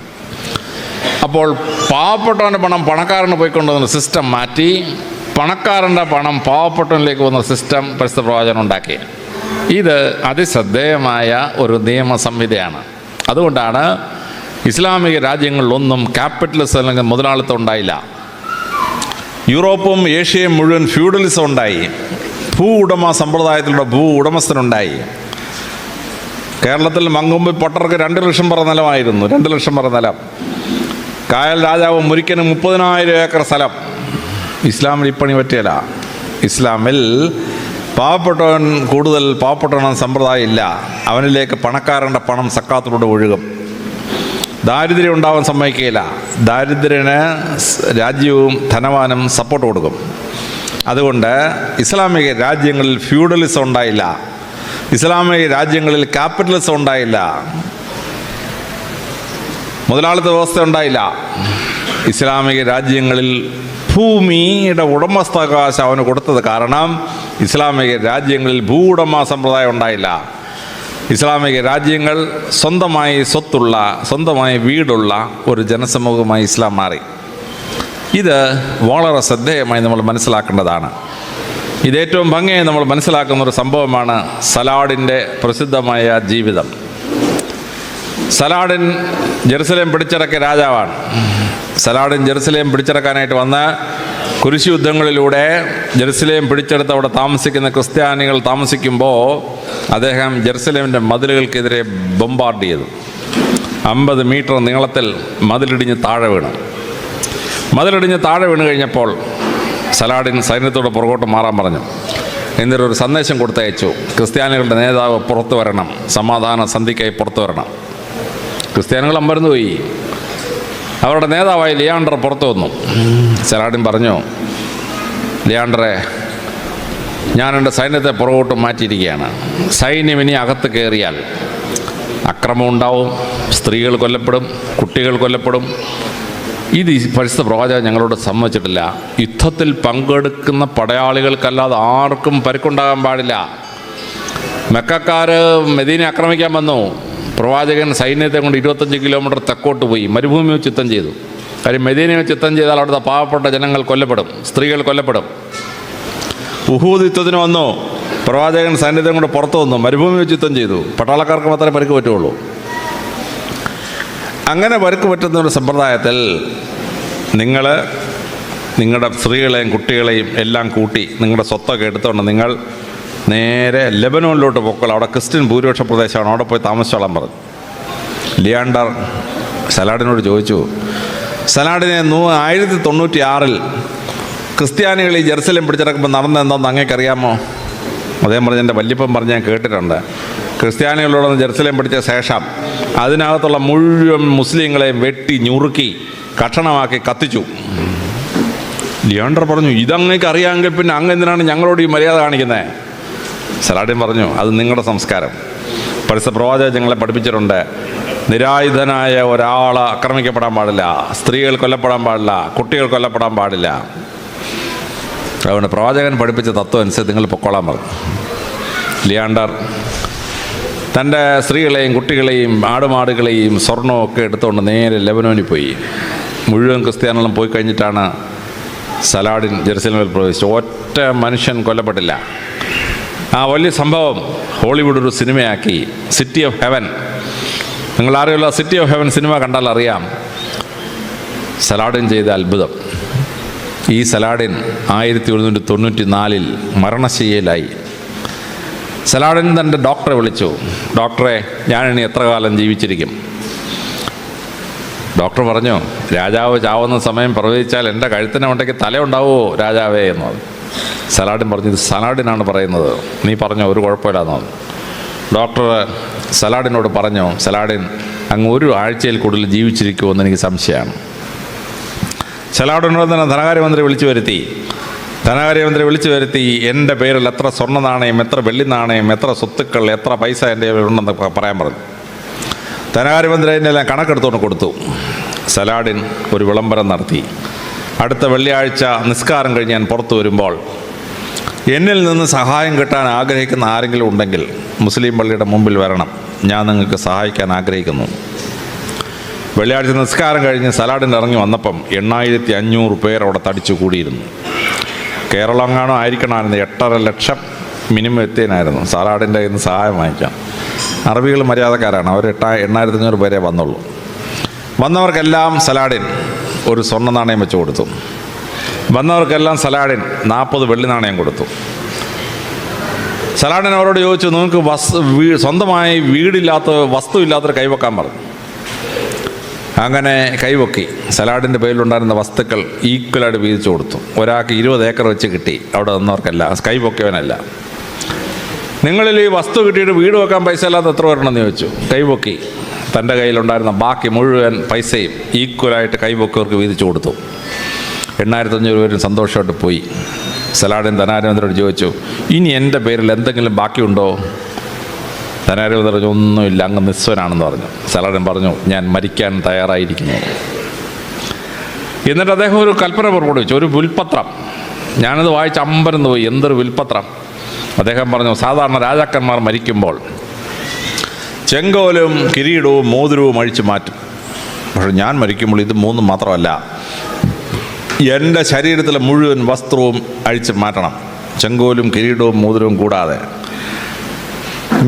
അപ്പോൾ പാവപ്പെട്ടവൻ്റെ പണം പണക്കാരന് പോയിക്കൊണ്ടുവന്ന സിസ്റ്റം മാറ്റി പണക്കാരൻ്റെ പണം പാവപ്പെട്ടവനിലേക്ക് പോകുന്ന സിസ്റ്റം പരിശുദ്ധ പ്രവാചകൻ ഉണ്ടാക്കി. ഇത് അതിശ്രദ്ധേയമായ ഒരു നിയമ സംഹിതയാണ്. അതുകൊണ്ടാണ് ഇസ്ലാമിക രാജ്യങ്ങളിലൊന്നും ക്യാപിറ്റലിസം അല്ലെങ്കിൽ മുതലാളിത്തം ഉണ്ടായില്ല. യൂറോപ്പും ഏഷ്യയും മുഴുവൻ ഫ്യൂഡലിസം ഉണ്ടായി. ഭൂ ഉടമ സമ്പ്രദായത്തിലൂടെ ഭൂ ഉടമസ്ഥനുണ്ടായി. കേരളത്തിൽ മങ്കൊമ്പ് പൊട്ടർക്ക് 2 ലക്ഷം പറ നിലമായിരുന്നു. 2 ലക്ഷം പറ നിലം. കായൽ രാജാവ് മുരിക്കന് 30,000 ഏക്കർ സ്ഥലം. ഇസ്ലാമിൽ ഇപ്പണി പറ്റിയല്ല. ഇസ്ലാമിൽ പാവപ്പെട്ടവൻ കൂടുതൽ പാവപ്പെട്ടവൻ സമ്പ്രദായം ഇല്ല. അവനിലേക്ക് പണക്കാരൻ്റെ പണം സക്കാത്തിലൂടെ ഒഴുകും. ദാരിദ്ര്യം ഉണ്ടാവാൻ സമ്മതിക്കുകയില്ല. ദാരിദ്ര്യന് രാജ്യവും ധനവാനും സപ്പോർട്ട് കൊടുക്കും. അതുകൊണ്ട് ഇസ്ലാമിക രാജ്യങ്ങളിൽ ഫ്യൂഡലിസം ഉണ്ടായില്ല. ഇസ്ലാമിക രാജ്യങ്ങളിൽ ക്യാപിറ്റലിസം ഉണ്ടായില്ല. മുതലാളിത്ത വ്യവസ്ഥ ഉണ്ടായില്ല. ഇസ്ലാമിക രാജ്യങ്ങളിൽ ഭൂമിയുടെ ഉടമസ്ഥാവകാശം അവന് കൊടുത്തത് കാരണം ഇസ്ലാമിക രാജ്യങ്ങളിൽ ഭൂവുടമ സമ്പ്രദായം ഉണ്ടായില്ല. ഇസ്ലാമിക രാജ്യങ്ങൾ സ്വന്തമായി സ്വത്തുള്ള, സ്വന്തമായി വീടുള്ള ഒരു ജനസമൂഹമായി ഇസ്ലാം മാറി. ഇത് വളരെ ശ്രദ്ധേയമായി നമ്മൾ മനസ്സിലാക്കേണ്ടതാണ്. ഇതേറ്റവും ഭംഗിയായി നമ്മൾ മനസ്സിലാക്കുന്ന ഒരു സംഭവമാണ് സലാഡിൻ്റെ പ്രസിദ്ധമായ ജീവിതം. സലാഡിൻ ജെറുസലേം പിടിച്ചടക്കിയ രാജാവാണ്. സലാഡിൻ ജെറുസലേം പിടിച്ചടക്കാനായിട്ട് വന്ന് കുരിശ് യുദ്ധങ്ങളിലൂടെ ജെറുസലേം പിടിച്ചെടുത്ത് അവിടെ താമസിക്കുന്ന ക്രിസ്ത്യാനികൾ താമസിക്കുമ്പോൾ അദ്ദേഹം ജെറുസലേമിൻ്റെ മതിലുകൾക്കെതിരെ ബോംബാർഡ് ചെയ്തു. 50 മീറ്റർ നീളത്തിൽ മതിലിടിഞ്ഞ് താഴെ വീണു. മതിലിടിഞ്ഞ് താഴെ വീണ് കഴിഞ്ഞപ്പോൾ സലാഡിൻ സൈന്യത്തോട് പുറകോട്ട് മാറാൻ പറഞ്ഞു. എന്നിട്ടൊരു സന്ദേശം കൊടുത്തയച്ചു, ക്രിസ്ത്യാനികളുടെ നേതാവ് പുറത്തു വരണം, സമാധാന സന്ധിക്കായി പുറത്തു വരണം. ക്രിസ്ത്യാനികൾ അമ്പരന്ന് പോയി. അവരുടെ നേതാവായി ലിയാണ്ടർ പുറത്തു വന്നു. സലാഡിൻ പറഞ്ഞു, ലിയാണ്ടറെ, ഞാൻ എൻ്റെ സൈന്യത്തെ പുറകോട്ട് മാറ്റിയിരിക്കുകയാണ്. സൈന്യം ഇനി അകത്ത് കയറിയാൽ അക്രമം ഉണ്ടാവും, സ്ത്രീകൾ കൊല്ലപ്പെടും, കുട്ടികൾ കൊല്ലപ്പെടും. ഇത് പരിശുദ്ധ പ്രവാചകൻ ഞങ്ങളോട് സമ്മതിച്ചിട്ടില്ല. യുദ്ധത്തിൽ പങ്കെടുക്കുന്ന പടയാളികൾക്കല്ലാതെ ആർക്കും പരിക്കുണ്ടാകാൻ പാടില്ല. മെക്കക്കാർ മദീന ആക്രമിക്കാൻ വന്നു. പ്രവാചകൻ സൈന്യത്തെ കൊണ്ട് 25 കിലോമീറ്റർ തെക്കോട്ട് പോയി മരുഭൂമി വെച്ച് യുദ്ധം ചെയ്തു. കാര്യം മദീനയെ വെച്ച് യുദ്ധം ചെയ്താൽ അവിടുത്തെ പാവപ്പെട്ട ജനങ്ങൾ കൊല്ലപ്പെടും, സ്ത്രീകൾ കൊല്ലപ്പെടും. ഉഹൂദ് യുദ്ധത്തിന് വന്നു. പ്രവാചകൻ സൈന്യത്തെ കൊണ്ട് പുറത്തു വന്നു, മരുഭൂമി വെച്ച് യുദ്ധം ചെയ്തു. പട്ടാളക്കാർക്ക് മാത്രമേ പരിക്ക് പറ്റുള്ളൂ. അങ്ങനെ പരിക്ക് പറ്റുന്ന ഒരു സമ്പ്രദായത്തിൽ നിങ്ങൾ നിങ്ങളുടെ സ്ത്രീകളെയും കുട്ടികളെയും എല്ലാം കൂട്ടി നിങ്ങളുടെ സ്വത്തൊക്കെ എടുത്തുകൊണ്ട് നിങ്ങൾ നേരെ ലെബനോനിലോട്ട് പോക്കോളൂ. അവിടെ ക്രിസ്ത്യൻ ഭൂരിപക്ഷ പ്രദേശമാണ്, അവിടെ പോയി താമസിച്ചോളാൻ പറഞ്ഞു. ലിയാണ്ടർ സലാഡിനോട് ചോദിച്ചു, സലാഡിനെ 1096 ക്രിസ്ത്യാനികൾ ഈ ജെറുസലേം പിടിച്ചടക്കുമ്പോൾ നടന്നെന്താണെന്ന് അങ്ങേക്കറിയാമോ? അദ്ദേഹം പറഞ്ഞു, എൻ്റെ വല്യപ്പൻ പറഞ്ഞ് ഞാൻ കേട്ടിട്ടുണ്ട്. ക്രിസ്ത്യാനികളോടൊന്ന് ജെറുസലേം പിടിച്ച ശേഷം അതിനകത്തുള്ള മുഴുവൻ മുസ്ലിങ്ങളെയും വെട്ടി ഞുറുക്കി കഷണമാക്കി കത്തിച്ചു. ലിയാണ്ടർ പറഞ്ഞു, ഇതങ്ങേക്ക് അറിയാമെങ്കിൽ പിന്നെ അങ്ങ് എന്തിനാണ് ഞങ്ങളോട് ഈ മര്യാദ കാണിക്കുന്നത്? സലാഡിൻ പറഞ്ഞു, അത് നിങ്ങളുടെ സംസ്കാരം. പരിശുദ്ധ പ്രവാചകൻ ഞങ്ങളെ പഠിപ്പിച്ചിട്ടുണ്ട്, നിരായുധനായ ഒരാൾ ആക്രമിക്കപ്പെടാൻ പാടില്ല, സ്ത്രീകൾ കൊല്ലപ്പെടാൻ പാടില്ല, കുട്ടികൾ കൊല്ലപ്പെടാൻ പാടില്ല. അതുകൊണ്ട് പ്രവാചകൻ പഠിപ്പിച്ച തത്വം അനുസരിച്ച് നിങ്ങൾ പൊക്കോളാൻ പറഞ്ഞു. ലിയാണ്ടർ തൻ്റെ സ്ത്രീകളെയും കുട്ടികളെയും ആടുമാടുകളെയും സ്വർണവും ഒക്കെ എടുത്തുകൊണ്ട് നേരെ ലെബനോനിൽ പോയി. മുഴുവൻ ക്രിസ്ത്യാനികളും പോയി കഴിഞ്ഞിട്ടാണ് സലാഡിൻ ജെറുസലേമിൽ പ്രവേശിച്ചു. ഒറ്റ മനുഷ്യൻ കൊല്ലപ്പെട്ടില്ല. ആ വലിയ സംഭവം ഹോളിവുഡ് ഒരു സിനിമയാക്കി, സിറ്റി ഓഫ് ഹെവൻ. നിങ്ങൾ ആരെയുള്ള സിറ്റി ഓഫ് ഹെവൻ സിനിമ കണ്ടാൽ അറിയാം സലാഡിൻ ചെയ്ത അത്ഭുതം. ഈ സലാഡിൻ 1994 മരണശയ്യയിലായി. സലാഡിൻ തൻ്റെ ഡോക്ടറെ വിളിച്ചു, ഡോക്ടറെ ഞാനിനി എത്ര കാലം ജീവിച്ചിരിക്കും? ഡോക്ടർ പറഞ്ഞു, രാജാവ് ചാവുന്ന സമയം പ്രവചിച്ചാൽ എൻ്റെ കഴുത്തിന് ഉണ്ടെങ്കിൽ തലയുണ്ടാവുമോ രാജാവേ എന്ന് പറഞ്ഞു. സലാഡിൻ പറഞ്ഞു, ഇത് സലാഡിനാണ് പറയുന്നത്, നീ പറഞ്ഞോ ഒരു കുഴപ്പമില്ലാന്ന് പറഞ്ഞു. ഡോക്ടർ സലാഡിനോട് പറഞ്ഞു, സലാഡിൻ അങ്ങ് ഒരു ആഴ്ചയിൽ കൂടുതൽ ജീവിച്ചിരിക്കുമെന്ന് എനിക്ക് സംശയമാണ്. സലാഡിനോട് തന്നെ ധനകാര്യമന്ത്രി വിളിച്ചു വരുത്തി എൻ്റെ പേരിൽ എത്ര സ്വർണ്ണ നാണയം, എത്ര വെള്ളി നാണയം, എത്ര സ്വത്തുക്കൾ, എത്ര പൈസ എൻ്റെ ഉണ്ടെന്ന് പറയാൻ പറഞ്ഞു. ധനകാര്യമന്ത്രി അതിനെല്ലാം കണക്കെടുത്തുകൊണ്ട് കൊടുത്തു. സലാഡിൻ ഒരു വിളംബരം നടത്തി, അടുത്ത വെള്ളിയാഴ്ച നിസ്കാരം കഴിഞ്ഞ് ഞാൻ പുറത്തു വരുമ്പോൾ എന്നിൽ നിന്ന് സഹായം കിട്ടാൻ ആഗ്രഹിക്കുന്ന ആരെങ്കിലും ഉണ്ടെങ്കിൽ മുസ്ലിം പള്ളിയുടെ മുമ്പിൽ വരണം, ഞാൻ നിങ്ങൾക്ക് സഹായിക്കാൻ ആഗ്രഹിക്കുന്നു. വെള്ളിയാഴ്ച നിസ്കാരം കഴിഞ്ഞ് സലാഡിൻ ഇറങ്ങി വന്നപ്പം 8500 പേർ അവിടെ തടിച്ചു കൂടിയിരുന്നു. കേരളം എങ്ങാനോ ആയിരിക്കണമായിരുന്നു. 8.5 ലക്ഷം മിനിമം എത്തിയനായിരുന്നു സലാഡിൻ്റെ കയ്യിൽ നിന്ന് സഹായം വാങ്ങിക്കാം. അറബികൾ മര്യാദക്കാരാണ്, അവർ 8500 പേരെ വന്നുള്ളൂ. വന്നവർക്കെല്ലാം സലാഡിൻ ഒരു സ്വർണ്ണ നാണയം വെച്ച് കൊടുത്തു. വന്നവർക്കെല്ലാം സലാഡിൻ 40 വെള്ളി നാണയം കൊടുത്തു. സലാഡിൻ അവരോട് ചോദിച്ചു, നിങ്ങൾക്ക് സ്വന്തമായി വീടില്ലാത്ത വസ്തുവില്ലാത്തൊരു കൈവെക്കാൻ പറഞ്ഞു. അങ്ങനെ കൈവക്കി സലാഡിൻ്റെ പേരിലുണ്ടായിരുന്ന വസ്തുക്കൾ ഈക്വലായിട്ട് വീതിച്ചു കൊടുത്തു. ഒരാൾക്ക് 20 ഏക്കർ വെച്ച് കിട്ടി. അവിടെ നിന്നവർക്കല്ല, കൈവക്കിയവനല്ല. നിങ്ങളിൽ ഈ വസ്തു കിട്ടിയിട്ട് വീട് വെക്കാൻ പൈസ ഇല്ലാത്ത എത്ര പേരുണ്ടെന്ന് ചോദിച്ചു. കൈവക്കി തൻ്റെ കയ്യിലുണ്ടായിരുന്ന ബാക്കി മുഴുവൻ പൈസയും ഈക്വലായിട്ട് കൈവക്കിയവർക്ക് വീതിച്ചു കൊടുത്തു. 8500 പേരും സന്തോഷമായിട്ട് പോയി. സലാഡിൻ ധനാര്യമന്ത്രിയോട് ചോദിച്ചു, ഇനി എൻ്റെ പേരിൽ എന്തെങ്കിലും ബാക്കിയുണ്ടോ? ധനാര്യമന്ത്രി പറഞ്ഞു, ഒന്നുമില്ല, അങ്ങ് നിസ്വനാണെന്ന് പറഞ്ഞു. സലാഡിൻ പറഞ്ഞു, ഞാൻ മരിക്കാൻ തയ്യാറായിരിക്കുന്നു. എന്നിട്ട് അദ്ദേഹം ഒരു കൽപ്പന പുറപ്പെടുവിച്ചു, ഒരു വിൽപ്പത്രം. ഞാനത് വായിച്ച് അമ്പരന്ന് പോയി, എന്തൊരു വിൽപ്പത്രം. അദ്ദേഹം പറഞ്ഞു, സാധാരണ രാജാക്കന്മാർ മരിക്കുമ്പോൾ ചെങ്കോലും കിരീടവും മോതിരവും അഴിച്ചു മാറ്റും. പക്ഷെ ഞാൻ മരിക്കുമ്പോൾ ഇത് 3 മാത്രമല്ല, എൻ്റെ ശരീരത്തിലെ മുഴുവൻ വസ്ത്രവും അഴിച്ചു മാറ്റണം, ചെങ്കോലും കിരീടവും മോതിരവും കൂടാതെ.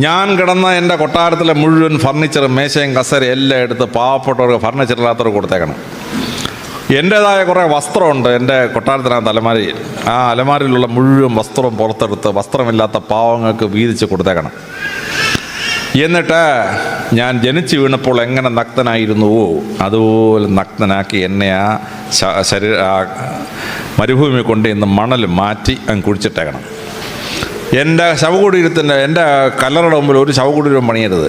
ഞാൻ കിടന്ന എൻ്റെ കൊട്ടാരത്തിലെ മുഴുവൻ ഫർണിച്ചറും മേശയും കസേരയും എല്ലാം എടുത്ത് പാവപ്പെട്ടവർക്ക് ഫർണിച്ചറില്ലാത്തവർക്ക് കൊടുത്തേക്കണം. എൻ്റേതായ കുറേ വസ്ത്രമുണ്ട് എൻ്റെ കൊട്ടാരത്തിനകത്ത് അലമാരയിൽ. ആ അലമാരയിലുള്ള മുഴുവൻ വസ്ത്രവും പുറത്തെടുത്ത് വസ്ത്രമില്ലാത്ത പാവങ്ങൾക്ക് വീതിച്ച് കൊടുത്തേക്കണം. എന്നിട്ട് ഞാൻ ജനിച്ചു വീണപ്പോൾ എങ്ങനെ നഗ്നനായിരുന്നുവോ അതുപോലെ നഗ്നനാക്കി എന്നെ ആ മരുഭൂമി കൊണ്ട് ഇന്ന് മണൽ മാറ്റി അങ്ങ് കുഴിച്ചിട്ടേക്കണം. എൻ്റെ ശവകുടീരത്തിൻ്റെ എൻ്റെ കല്ലറയുടെ മുമ്പിൽ ഒരു ശവകുടീരം പണിയരുത്,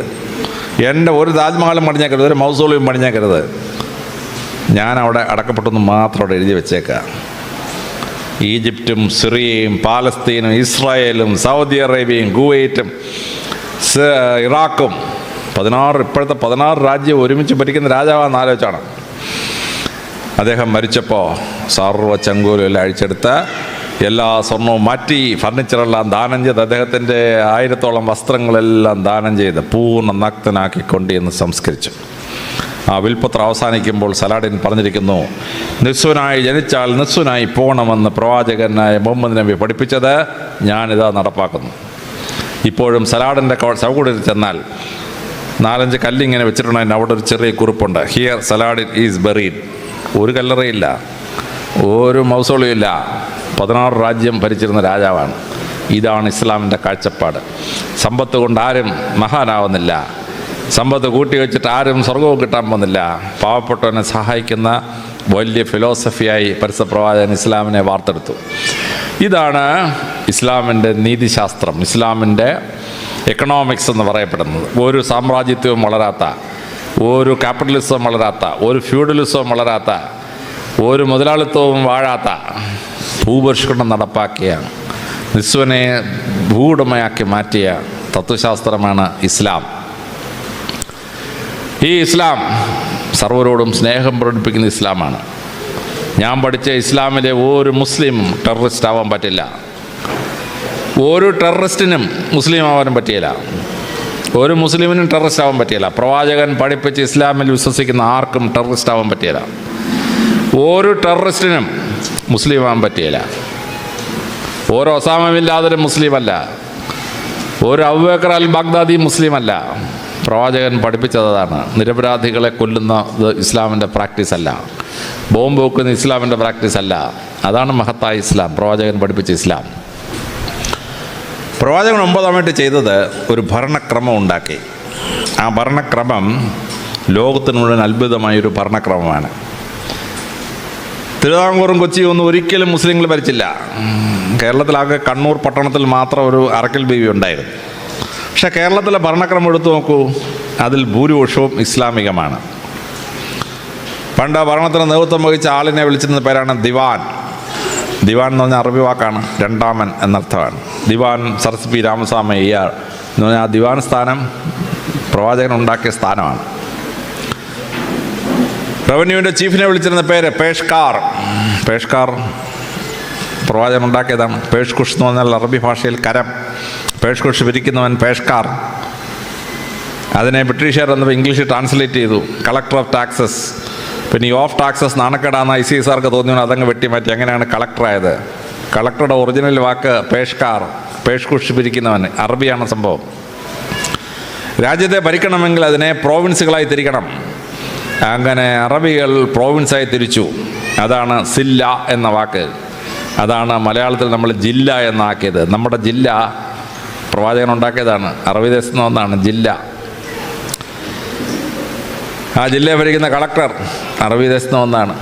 എൻ്റെ ഒരു താജ്മഹലും പണിഞ്ഞേക്കരുത്, ഒരു മൗസോളിയും പണിഞ്ഞേക്കരുത്. ഞാൻ അവിടെ അടക്കപ്പെട്ടെന്ന് മാത്രം അവിടെ എഴുതി വെച്ചേക്കുക. ഈജിപ്തും സിറിയയും പാലസ്തീനും ഇസ്രായേലും സൗദി അറേബ്യയും കുവൈറ്റും ഇറാഖും 16 ഇപ്പോഴത്തെ 16 രാജ്യം ഒരുമിച്ച് ഭരിക്കുന്ന രാജാവാണെന്ന് ആലോചിച്ചാണ്. അദ്ദേഹം മരിച്ചപ്പോൾ സർവ്വ ചെങ്കോലും എല്ലാം അഴിച്ചെടുത്ത് എല്ലാ സ്വർണവും മാറ്റി ഫർണിച്ചറെല്ലാം ദാനം ചെയ്ത് അദ്ദേഹത്തിൻ്റെ 1000ഓളം വസ്ത്രങ്ങളെല്ലാം ദാനം ചെയ്ത് പൂർണ്ണ നഗ്നനാക്കിക്കൊണ്ട് എന്ന് സംസ്കരിച്ചു. ആ വിൽപ്പത്രം അവസാനിക്കുമ്പോൾ സലാഡിൻ പറഞ്ഞിരിക്കുന്നു, നിസ്വനായി ജനിച്ചാൽ നിസ്വനായി പോകണമെന്ന് പ്രവാചകനായ മുഹമ്മദ് നബി പഠിപ്പിച്ചത് ഞാനിതാ നടപ്പാക്കുന്നു. ഇപ്പോഴും സലാഡിൻ്റെ ശവകുടീരത്തിൽ ചെന്നാൽ 4-5 കല്ലിങ്ങനെ വെച്ചിട്ടുണ്ടെങ്കിൽ അവിടെ ഒരു ചെറിയ കുറിപ്പുണ്ട്, ഹിയർ സലാഡിൻ ഈസ് ബറീഡ്. ഒരു കല്ലറയില്ല, ഒരു മൗസോളിയും ഇല്ല. 16 രാജ്യം ഭരിച്ചിരുന്ന രാജാവാണ്. ഇതാണ് ഇസ്ലാമിൻ്റെ കാഴ്ചപ്പാട്. സമ്പത്ത് കൊണ്ട് ആരും മഹാനാവുന്നില്ല, സമ്പത്ത് കൂട്ടി വെച്ചിട്ട് ആരും സ്വർഗവും കിട്ടാൻ പോകുന്നില്ല. പാവപ്പെട്ടവനെ സഹായിക്കുന്ന വലിയ ഫിലോസഫിയായി പരിശുദ്ധ പ്രവാചകൻ ഇസ്ലാമിനെ വാർത്തെടുത്തു. ഇതാണ് ഇസ്ലാമിൻ്റെ നീതിശാസ്ത്രം, ഇസ്ലാമിൻ്റെ എക്കണോമിക്സ് എന്ന് പറയപ്പെടുന്നത്. ഒരു സാമ്രാജ്യത്വവും വളരാത്ത, ഒരു ക്യാപിറ്റലിസവും വളരാത്ത, ഒരു ഫ്യൂഡലിസവും വളരാത്ത, ഒരു മുതലാളിത്വവും വാഴാത്ത ഭൂപരിഷ്കരണം നടപ്പാക്കിയ, നിസ്വനെ ഭൂവുടമയാക്കി മാറ്റിയ തത്വശാസ്ത്രമാണ് ഇസ്ലാം. ഈ ഇസ്ലാം സർവരോടും സ്നേഹം പ്രകടിപ്പിക്കുന്ന ഇസ്ലാമാണ്. ഞാൻ പഠിച്ച ഇസ്ലാമിലെ ഒരു മുസ്ലിമും ടെററിസ്റ്റ് ആവാൻ പറ്റില്ല. ഒരു ടെററിസ്റ്റിനും മുസ്ലിം ആവാനും പറ്റിയില്ല. ഒരു മുസ്ലിമിനും ടെററിസ്റ്റ് ആവാൻ പറ്റിയില്ല. പ്രവാചകൻ പഠിപ്പിച്ച് ഇസ്ലാമിൽ വിശ്വസിക്കുന്ന ആർക്കും ടെററിസ്റ്റ് ആവാൻ പറ്റിയില്ല. ഒരു ടെററിസ്റ്റിനും മുസ്ലിം ആവാൻ പറ്റിയില്ല. ഒരു ഒസാമ ബിൻ ലാദനും മുസ്ലിമല്ല. ഒരു അബൂബക്കർ അൽ ബാഗ്ദാദി മുസ്ലിമല്ല. പ്രവാചകൻ പഠിപ്പിച്ചതാണ്. നിരപരാധികളെ കൊല്ലുന്നത് ഇസ്ലാമിൻ്റെ പ്രാക്ടീസ് അല്ല. ബോംബ് വെക്കുന്ന ഇസ്ലാമിൻ്റെ പ്രാക്ടീസ് അല്ല. അതാണ് മഹത്തായ ഇസ്ലാം, പ്രവാചകൻ പഠിപ്പിച്ച ഇസ്ലാം. പ്രവാചകൻ 9 ചെയ്തത് ഒരു ഭരണക്രമം ഉണ്ടാക്കി. ആ ഭരണക്രമം ലോകത്തിന് മുഴുവൻ അത്ഭുതമായൊരു ഭരണക്രമമാണ്. തിരുവിതാംകൂറും കൊച്ചിയും ഒന്നും ഒരിക്കലും മുസ്ലിങ്ങൾ ഭരിച്ചില്ല. കേരളത്തിലാകെ കണ്ണൂർ പട്ടണത്തിൽ മാത്രം ഒരു അറക്കൽ ബീവി ഉണ്ടായിരുന്നു. പക്ഷേ കേരളത്തിലെ ഭരണക്രമം എടുത്തു നോക്കൂ, അതിൽ ഭൂരിപക്ഷവും ഇസ്ലാമികമാണ്. പണ്ട് ഭരണത്തിന് നേതൃത്വം വഹിച്ച ആളിനെ വിളിച്ചിരുന്ന പേരാണ് ദിവാൻ. ദിവാൻ എന്ന് പറഞ്ഞാൽ അറബി വാക്കാണ്, രണ്ടാമൻ എന്നർത്ഥമാണ്. ദിവാൻ സരസ് പി രാമസ്വാമയ്യർ എന്ന് പറഞ്ഞാൽ ആ ദിവാൻ സ്ഥാനം പ്രവാചകൻ ഉണ്ടാക്കിയ സ്ഥാനമാണ്. റവന്യൂവിൻ്റെ ചീഫിനെ വിളിച്ചിരുന്ന പേര് പേഷ്കാർ. പേഷ്കാർ പ്രവാചകൻ ഉണ്ടാക്കിയതാണ്. പേഷ്കുഷ് എന്ന് പറഞ്ഞാൽ അറബി ഭാഷയിൽ കരം. പേഷ്കുഷ് പിരിക്കുന്നവൻ പേഷ്കാർ. അതിനെ ബ്രിട്ടീഷുകാർ എന്നപ്പോൾ ഇംഗ്ലീഷിൽ ട്രാൻസ്ലേറ്റ് ചെയ്തു കളക്ടർ ഓഫ് ടാക്സസ്. പിന്നെ ഈ ഓഫ് ടാക്സസ് നാണക്കേടാന്ന് ICSർക്ക് തോന്നിയാണ് അതങ്ങ് വെട്ടിമാറ്റി. അങ്ങനെയാണ് കളക്ടറായത്. കളക്ടറുടെ ഒറിജിനൽ വാക്ക് പേഷ്കാർ, പേഷ്കുഷ് പിരിക്കുന്നവൻ, അറബിയാണ് സംഭവം. രാജ്യത്തെ ഭരിക്കണമെങ്കിൽ അതിനെ പ്രോവിൻസുകളായി തിരിക്കണം. അങ്ങനെ അറബികൾ പ്രോവിൻസായി തിരിച്ചു. അതാണ് സില്ല എന്ന വാക്ക്. അതാണ് മലയാളത്തിൽ നമ്മൾ ജില്ല എന്നാക്കിയത്. നമ്മുടെ ജില്ല പ്രവാചകൻ ഉണ്ടാക്കിയതാണ്. അറബി ദേശത്ത് നിന്ന് ഒന്നാണ് ജില്ല. ആ ജില്ലയെ ഭരിക്കുന്ന കളക്ടർ അറബി ദേശത്ത് നിന്ന് ഒന്നാണ്.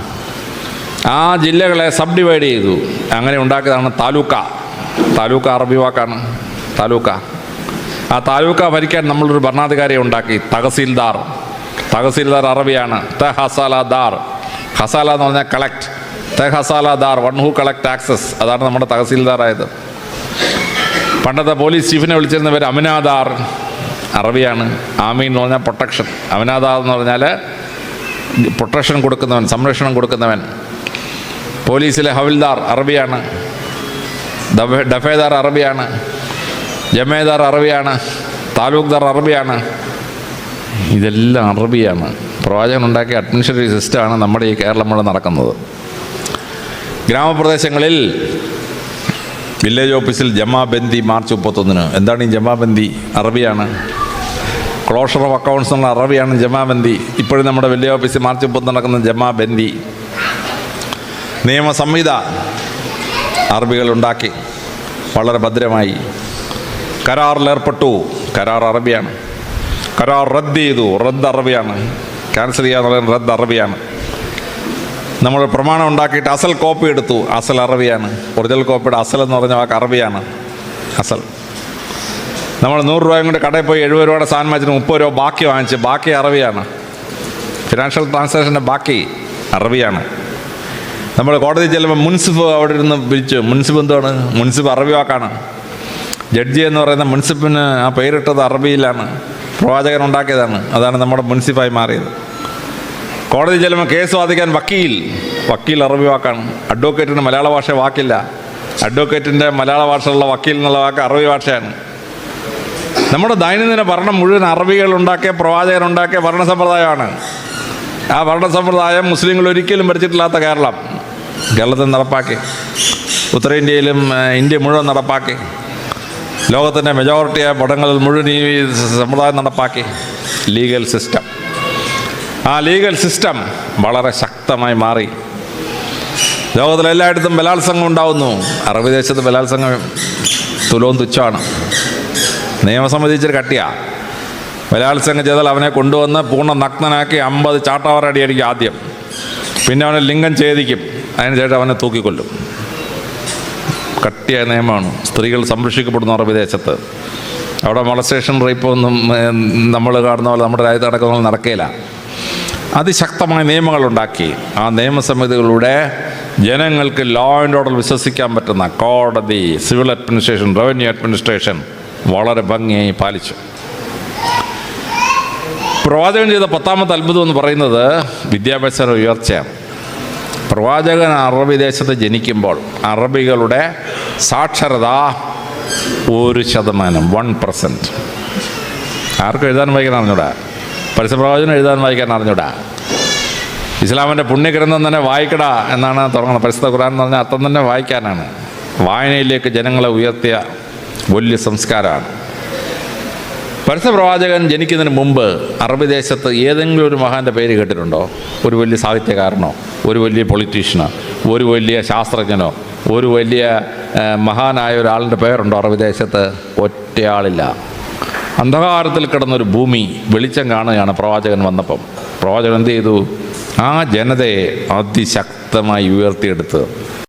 ആ ജില്ലകളെ സബ് ഡിവൈഡ് ചെയ്തു. അങ്ങനെ ഉണ്ടാക്കിയതാണ് താലൂക്ക. താലൂക്ക അറബി വാക്കാണ്, താലൂക്ക. ആ താലൂക്ക ഭരിക്കാൻ നമ്മളൊരു ഭരണാധികാരിയെ ഉണ്ടാക്കി, തഹസീൽദാർ. തഹസീൽദാർ അറബിയാണ്. ഹസാലദാർ. ഹസാല എന്ന് പറഞ്ഞാൽ കളക്ട്. ഹസാലദാർ, വൺ ഹു കളക്ട് ടാക്സസ്. അതാണ് നമ്മുടെ തഹസീൽദാറായത്. പണ്ടത്തെ പോലീസ് ചീഫിനെ വിളിച്ചിരുന്ന പേര് അമിനാദാർ, അറബിയാണ്. ആമീൻ എന്ന് പറഞ്ഞാൽ പ്രൊട്ടക്ഷൻ. അമിനാദാർ എന്ന് പറഞ്ഞാൽ പ്രൊട്ടക്ഷൻ കൊടുക്കുന്നവൻ, സംരക്ഷണം കൊടുക്കുന്നവൻ. പോലീസിലെ ഹവിൽദാർ അറബിയാണ്. ഡഫേദാർ അറബിയാണ്. ജമേദാർ അറബിയാണ്. താലൂക്ക്ദാർ അറബിയാണ്. ഇതെല്ലാം അറബിയാണ്. പ്രവാചകൻ ഉണ്ടാക്കിയ അഡ്മിനിസ്ട്രേറ്റീവ് സിസ്റ്റമാണ് നമ്മുടെ ഈ കേരളം മുഴുവൻ നടക്കുന്നത്. ഗ്രാമപ്രദേശങ്ങളിൽ വില്ലേജ് ഓഫീസിൽ ജമാബന്ദി മാർച്ച് 31. എന്താണ് ഈ ജമാബന്ദി? അറബിയാണ്. ക്ലോഷർ ഓഫ് അക്കൗണ്ട്സ് എന്നുള്ള അറബിയാണ് ജമാബന്ദി. ഇപ്പോഴും നമ്മുടെ വില്ലേജ് ഓഫീസിൽ മാർച്ച് 30 നടക്കുന്ന ജമാബന്ദി. നിയമസംഹിത അറബികൾ ഉണ്ടാക്കി, വളരെ ഭദ്രമായി. കരാറിലേർപ്പെട്ടു, കരാർ അറബിയാണ്. കരാർ റദ്ദ് ചെയ്തു, റദ്ദ് അറബിയാണ്. ക്യാൻസൽ ചെയ്യുക എന്ന് പറയുന്നത് റദ്ദ് അറബിയാണ്. നമ്മൾ പ്രമാണം ഉണ്ടാക്കിയിട്ട് അസൽ കോപ്പി എടുത്തു, അസൽ അറബിയാണ്. ഒറിജിനൽ കോപ്പിയുടെ അസൽ എന്ന് പറഞ്ഞ വാക്ക് അറബിയാണ്, അസൽ. നമ്മൾ 100 രൂപയും കൊണ്ട് കടയിൽ പോയി 70 രൂപയുടെ സാധനം വാങ്ങിച്ചിട്ട് 30 രൂപ ബാക്കി വാങ്ങിച്ച്, ബാക്കി അറബിയാണ്. ഫിനാൻഷ്യൽ ട്രാൻസാക്ഷൻ്റെ ബാക്കി അറബിയാണ്. നമ്മൾ കോടതി ചെല്ലുമ്പോൾ മുൻസിഫ് അവിടെ ഇരുന്ന് വിളിച്ചു. മുൻസിഫ് എന്താണ്? മുൻസിഫ് അറബി വാക്കാണ്. ജഡ്ജി എന്ന് പറയുന്ന മുൻസിഫിന് ആ പേരിട്ടത് അറബിയിലാണ്. പ്രവാചകൻ ഉണ്ടാക്കിയതാണ്. അതാണ് നമ്മുടെ മുൻസിഫായി മാറിയത്. കോടതി ചെല്ലുമ്പോൾ കേസ് വാദിക്കാൻ വക്കീൽ, വക്കീൽ അറബി വാക്കാണ്. അഡ്വക്കേറ്റിന് മലയാള ഭാഷ വാക്കില്ല. അഡ്വക്കേറ്റിൻ്റെ മലയാള ഭാഷയുള്ള വക്കീൽ എന്നുള്ള വാക്ക് അറബി ഭാഷയാണ്. നമ്മുടെ ദൈനംദിന ഭരണം മുഴുവൻ അറബികൾ ഉണ്ടാക്കിയ, പ്രവാചകൻ ഉണ്ടാക്കിയ ഭരണ സമ്പ്രദായമാണ്. ആ ഭരണ സമ്പ്രദായം മുസ്ലിങ്ങൾ ഒരിക്കലും ഭരിച്ചിട്ടില്ലാത്ത കേരളത്തിൽ നടപ്പാക്കി. ഉത്തരേന്ത്യയിലും ഇന്ത്യ മുഴുവൻ നടപ്പാക്കി. ലോകത്തിൻ്റെ മെജോറിറ്റിയായ പടങ്ങളിൽ മുഴുവൻ ഈ സമ്പ്രദായം നടപ്പാക്കി. Legal system. ആ ലീഗൽ സിസ്റ്റം വളരെ ശക്തമായി മാറി. ലോകത്തിലെല്ലായിടത്തും ബലാത്സംഗം ഉണ്ടാവുന്നു. അറബി ദേശത്ത് ബലാത്സംഗം തുലവും തുച്ഛമാണ്. നിയമസമിതി ഇച്ചിരി കട്ടിയാണ്. ബലാത്സംഗം ചെയ്താൽ അവനെ കൊണ്ടുവന്ന് പൂർണ്ണ നഗ്നനാക്കി 50 ചാട്ടവാറടി അടിക്കും ആദ്യം. പിന്നെ അവനെ ലിംഗം ഛേദിക്കും. അതിനുശേഷം അവനെ തൂക്കിക്കൊല്ലും. കട്ടിയായ നിയമമാണ്. സ്ത്രീകൾ സംരക്ഷിക്കപ്പെടുന്നു അറബി ദേശത്ത്. അവിടെ മൊളസ്റ്റേഷൻ റേപ്പൊന്നും നമ്മൾ കാണുന്ന പോലെ നമ്മുടെ രാജ്യത്ത് നടക്കുന്ന നടക്കുകയില്ല. അതിശക്തമായ നിയമങ്ങളുണ്ടാക്കി. ആ നിയമസമിതികളുടെ ജനങ്ങൾക്ക് ലോ ആൻഡ് ഓർഡർ വിശ്വസിക്കാൻ പറ്റുന്ന കോടതി, സിവിൽ അഡ്മിനിസ്ട്രേഷൻ, റവന്യൂ അഡ്മിനിസ്ട്രേഷൻ വളരെ ഭംഗിയായി പാലിച്ചു. പ്രവാചകൻ ചെയ്ത 10ാമത്തെ അത്ഭുതം എന്ന് പറയുന്നത് വിദ്യാഭ്യാസ ഉയർച്ചയാണ്. പ്രവാചകൻ അറബി ദേശത്ത് ജനിക്കുമ്പോൾ അറബികളുടെ സാക്ഷരത 1%, 1%. ആർക്കും എഴുതാൻ വായിക്കാൻ അറിഞ്ഞൂടാ. പരസ്യപ്രവാചകനും എഴുതാൻ വായിക്കാൻ അറിഞ്ഞൂടാ. ഇസ്ലാമിൻ്റെ പുണ്യഗ്രന്ഥം തന്നെ വായിക്കടാ എന്നാണ് തുടങ്ങുന്നത്. പരിശുദ്ധ ഖുർആൻ എന്ന് പറഞ്ഞാൽ അർത്ഥം തന്നെ വായിക്കാനാണ്. വായനയിലേക്ക് ജനങ്ങളെ ഉയർത്തിയ വലിയ സംസ്കാരമാണ്. പരസ്യപ്രവാചകൻ ജനിക്കുന്നതിന് മുമ്പ് അറബി ദേശത്ത് ഏതെങ്കിലും ഒരു മഹാൻ്റെ പേര് കേട്ടിട്ടുണ്ടോ? ഒരു വലിയ സാഹിത്യകാരനോ, ഒരു വലിയ പൊളിറ്റീഷ്യനോ, ഒരു വലിയ ശാസ്ത്രജ്ഞനോ, ഒരു വലിയ മഹാനായ ഒരാളിൻ്റെ പേരുണ്ടോ അറബി ദേശത്ത്? ഒറ്റയാളില്ല. അന്ധകാരത്തിൽ കിടന്നൊരു ഭൂമി വെളിച്ചം കാണുകയാണ് പ്രവാചകൻ വന്നപ്പം. പ്രവാചകൻ എന്ത് ചെയ്തു? ആ ജനതയെ അതിശക്തമായി ഉയർത്തിയെടുത്ത്